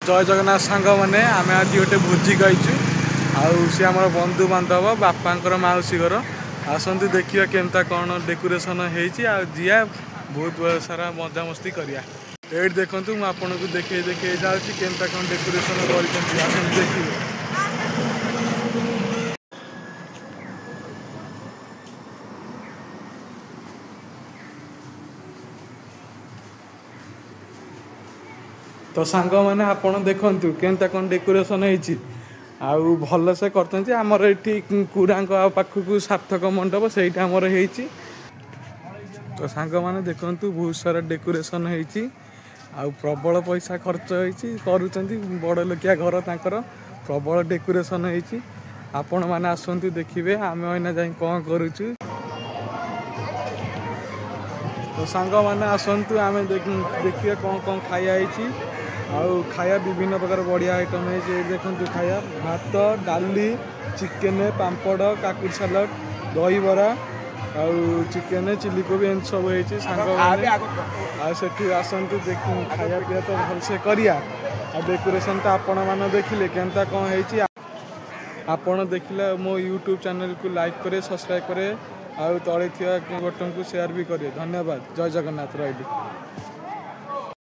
जय जगन्नाथ सांग मैंने आम आज गोटे भोजी गईचु सी आम बंधु बांधव बापांकर मौसी घर आसतु देखिए केमता कौन डेकोरेशन होजिया बहुत सारा मजा मस्ती करिया। ये देखूँ मुझे आपन को देखे देखे जाऊँगी केमता कौन डेकोरेशन कर देखिए। तो सांग मैंने आपड़ देखु केमता कौन डेकोरेशन हो भल से करते आमर ये कूड़ा पाखक सार्थक मंडप से आमर हो। तो सांग मैंने देखु बहुत सारा डेकोरेशन हो प्रबल पैसा खर्च होती बड़ लोकिया घर तांकर प्रबल डेकोरेशन हो। आपण मैंने आसतु देखिए आम अना जा कौन करुचु। तो सांग मैंने आसतु आम देखिए कौन कौन खाया खाया विभिन्न प्रकार बढ़िया आइटम है। देखो खाया भात डाली चिकेन पापड़ काकुड़ी सालाड दही बरा चिकेन चिली कोबी एम सब होती से आसतु देख खाया पीया तो भलसे करिया। डेकोरेशन तो आपण मैंने देखिले केमता कौन है आपण देखिले मो यूट्यूब चैनल को लाइक करे सब्सक्राइब करे तले बटन को शेयर भी करे। धन्यवाद। जय जगन्नाथ रही।